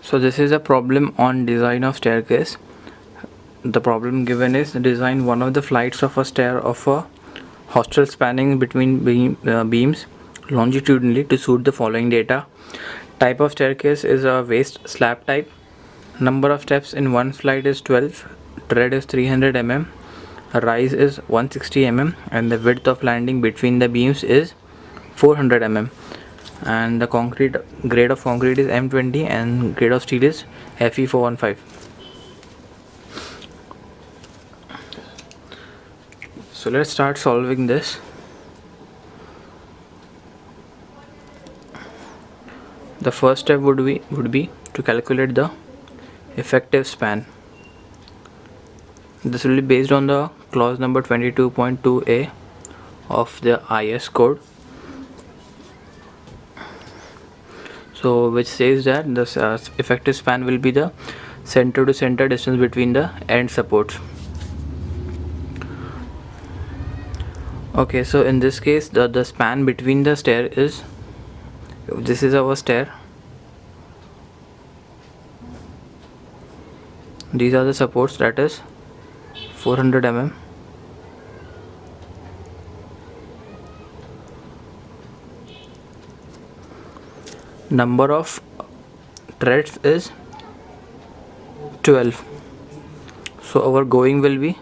So this is a problem on design of staircase. The problem given is design one of the flights of a stair of a hostel spanning between beams longitudinally to suit the following data. Type of staircase is a waist slab type. Number of steps in one flight is 12. Tread is 300 mm. Rise is 160 mm, and the width of landing between the beams is 400 mm. And the concrete grade of concrete is M20 and grade of steel is Fe415. So let's start solving this. The first step would be to calculate the effective span. This will be based on the clause number 22.2a of the IS code. So which says that the effective span will be the center to center distance between the end supports. Okay, so in this case the span between the stair is, this is our stair, these are the supports, that is 400 mm. Number of treads is 12. So our going will be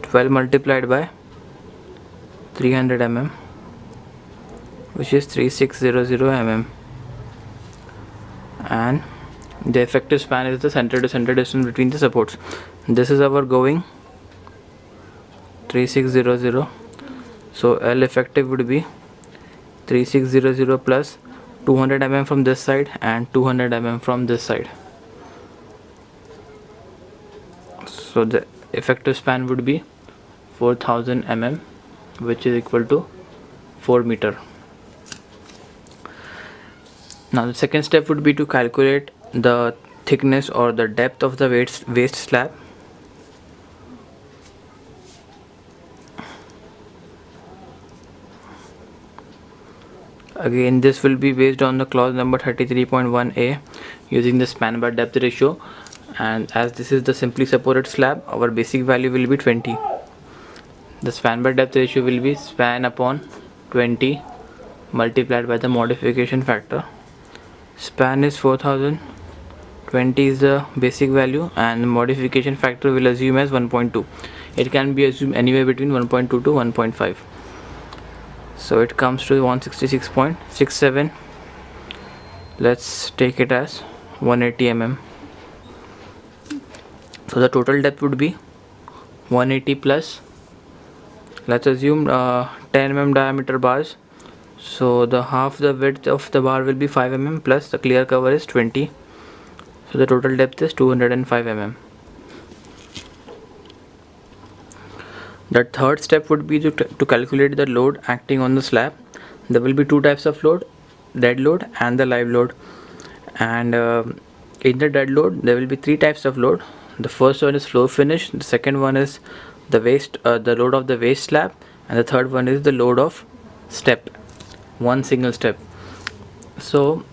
12 multiplied by 300 mm, which is 3600 mm, and the effective span is the center to center distance between the supports. This is our going 3600. So L effective would be 3600 plus 200 mm from this side and 200 mm from this side. So the effective span would be 4000 mm, which is equal to 4 meter. Now the second step would be to calculate the thickness or the depth of the waist slab. Again, this will be based on the clause number 33.1a using the span by depth ratio, and as this is the simply supported slab, our basic value will be 20. The span by depth ratio will be span upon 20 multiplied by the modification factor. Span is 4000, 20 is the basic value, and the modification factor will assume as 1.2. It can be assumed anywhere between 1.2 to 1.5. So it comes to 166.67. Let's take it as 180 mm. So the total depth would be 180 plus, let's assume 10 mm diameter bars. So the half the width of the bar will be 5 mm plus the clear cover is 20. So the total depth is 205 mm. The third step would be to calculate the load acting on the slab. There will be two types of load, dead load and the live load. And in the dead load there will be three types of load. The first one is floor finish, the second one is the load of the waist slab, and the third one is the load of step, one single step. So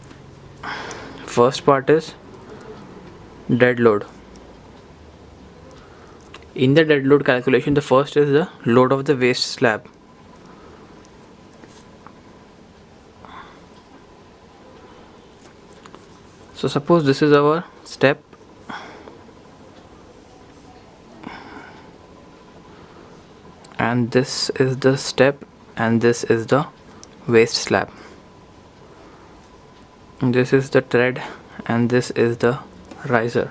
first part is dead load. In the dead load calculation, the first is the load of the waist slab. So suppose this is our step, and this is the step, and this is the waist slab. This is the tread and this is the riser.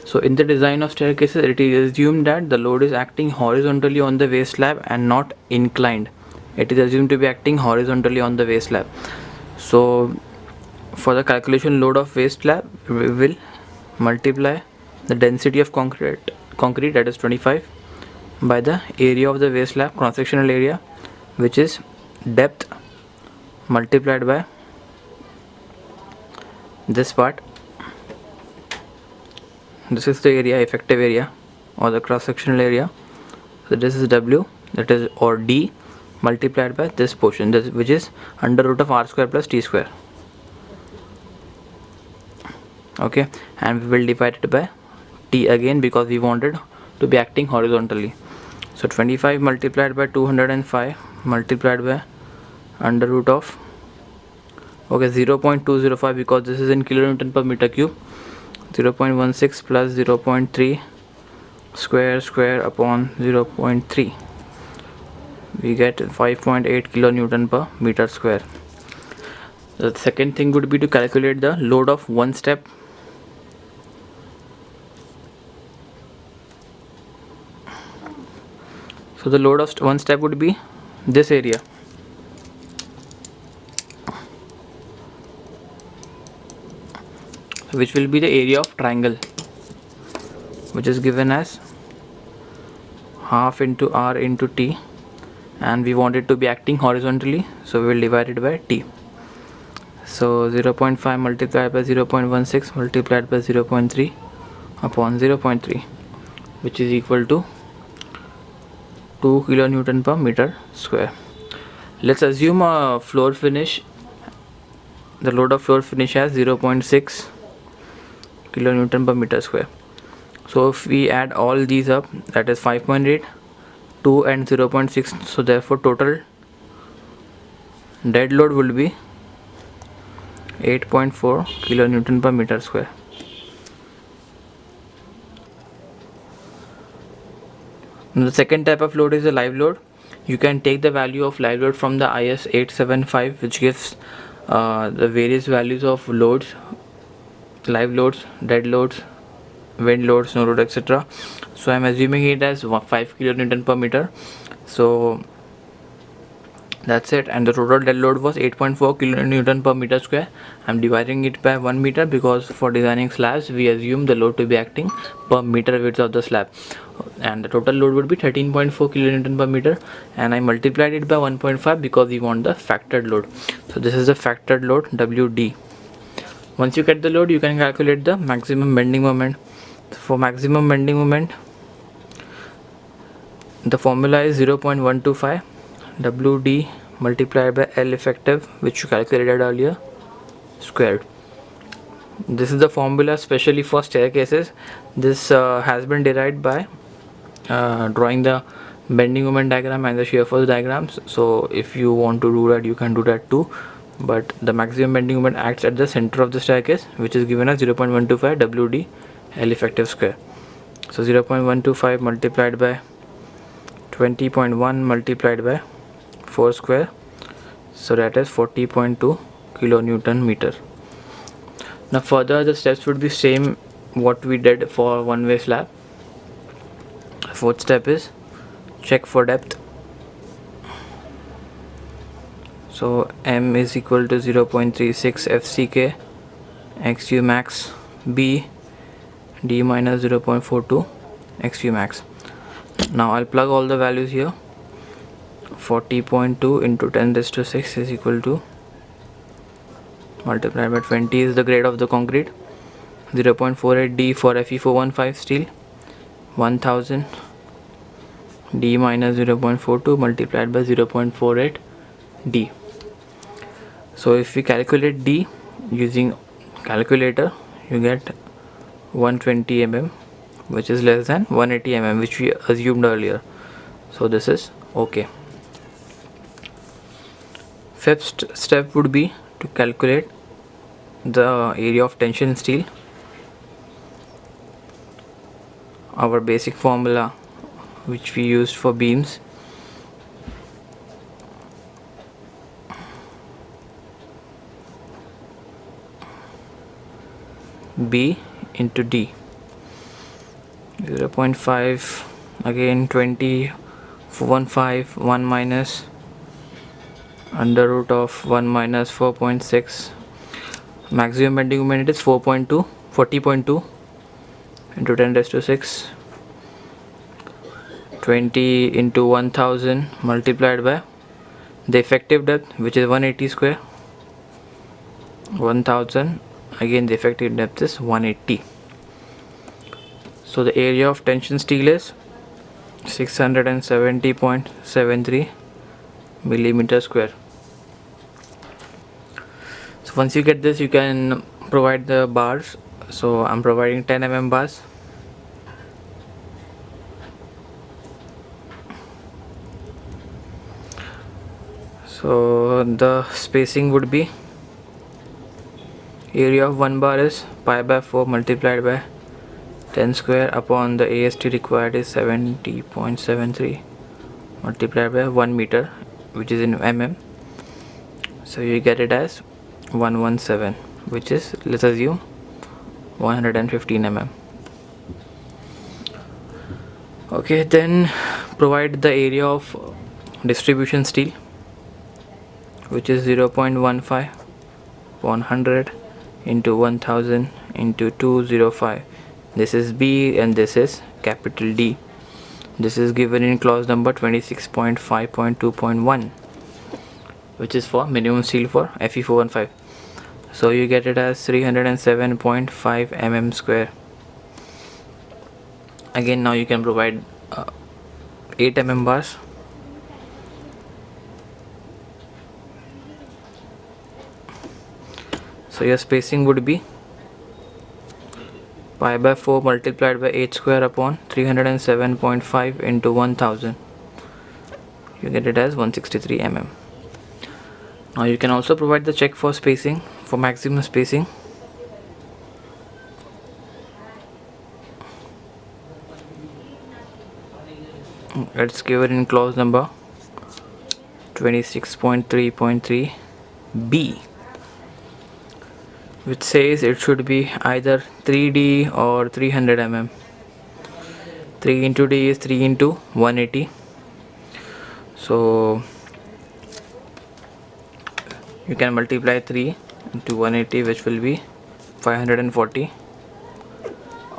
So in the design of staircases, it is assumed that the load is acting horizontally on the waist slab and not inclined. It is assumed to be acting horizontally on the waist slab. So for the calculation load of waist slab, we will multiply the density of concrete, that is 25, by the area of the waist slab, cross sectional area, which is depth multiplied by this part. This is the area, effective area, or the cross sectional area. So this is W, that is, or D, multiplied by this portion, which is under root of r square plus t square. Okay, and we will divide it by t again because we wanted to be acting horizontally. So 25 multiplied by 205 multiplied by under root of 0.205, because this is in kilonewton per meter cube. 0.16 plus 0.3 square upon 0.3, we get 5.8 kilonewton per meter square. The second thing would be to calculate the load of one step. So the load of one step would be this area. Which will be the area of triangle, which is given as half into r into t, and we want it to be acting horizontally, so we will divide it by t. So 0.5 multiplied by 0.16 multiplied by 0.3 upon 0.3, which is equal to 2 kilonewton per meter square. Let's assume a floor finish, the load of floor finish has 0.6 kilonewton per meter square. So if we add all these up, that is 5.8, 2 and 0.6, so therefore total dead load will be 8.4 kilonewton per meter square. Now the second type of load is the live load. You can take the value of live load from the IS 875, which gives the various values of loads, live loads, dead loads, wind load, snow load, etc. So I am assuming it as 5 kilonewton per meter. So that's it, and the total dead load was 8.4 kilonewton per meter square. I am dividing it by 1 meter because for designing slabs we assume the load to be acting per meter width of the slab, and the total load would be 13.4 kilonewton per meter, and I multiplied it by 1.5 because we want the factored load. So this is the factored load WD. Once you get the load, you can calculate the maximum bending moment. For maximum bending moment, the formula is 0.125 WD multiplied by L effective, which you calculated earlier, squared. This is the formula specially for staircases. This has been derived by drawing the bending moment diagram and the shear force diagrams. So if you want to do that, you can do that too. But the maximum bending moment acts at the center of the staircase, which is given as 0.125 WD L effective square. So 0.125 multiplied by 20.1 multiplied by 4 square, so that is 40.2 kilonewton meter. Now further the steps would be same what we did for one-way slab. Fourth step is check for depth. So M is equal to 0.36 FCK XU max B D minus 0.42 XU max. Now I'll plug all the values here. 40.2 into 10 raised to 6 is equal to, multiplied by 20 is the grade of the concrete, 0.48 D for Fe415 steel, 1000 D minus 0.42 multiplied by 0.48 D. So if we calculate D using calculator, you get 120 mm, which is less than 180 mm, which we assumed earlier. So this is okay. Fifth step would be to calculate the area of tension in steel. Our basic formula which we used for beams, B into D, 0.5 again 20 15 1 minus under root of 1 minus 4.6, maximum bending moment is 40.2 into 10 raised to 6, 20 into 1000 multiplied by the effective depth, which is 180 square, 1000 again the effective depth is 180. So the area of tension steel is 670.73 millimeter square. So once you get this, you can provide the bars. So I'm providing 10 mm bars. So the spacing would be, area of one bar is pi by 4 multiplied by 10 square upon the AST required is 70.73 multiplied by 1 meter, which is in mm. So you get it as 117, which is, let's assume, 115 mm. Okay, then provide the area of distribution steel, which is 0.15 upon 100 into 1000 into 205. This is B and this is capital D. This is given in clause number 26.5.2.1, which is for minimum steel for Fe415. So you get it as 307.5 mm square. Again, now you can provide 8 mm bars. So your spacing would be pi by 4 multiplied by 8 square upon 307.5 into 1000. You get it as 163 mm. Now you can also provide the check for spacing, for maximum spacing. It's given in clause number 26.3.3 B, which says it should be either 3D or 300 mm. 3 into D is 3 into 180. So you can multiply 3 into 180, which will be 540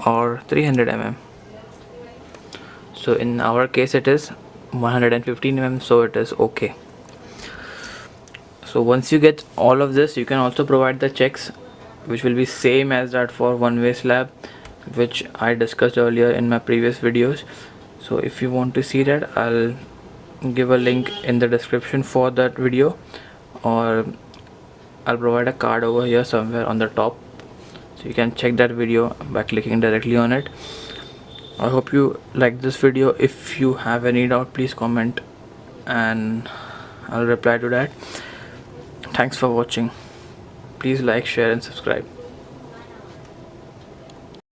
or 300 mm. So in our case it is 115 mm, so it is okay. So once you get all of this, you can also provide the checks, which will be same as that for one-way slab, which I discussed earlier in my previous videos. So if you want to see that, I'll give a link in the description for that video, or I'll provide a card over here somewhere on the top, so you can check that video by clicking directly on it. I hope you like this video. If you have any doubt, please comment and I'll reply to that. Thanks for watching. Please like, share and subscribe.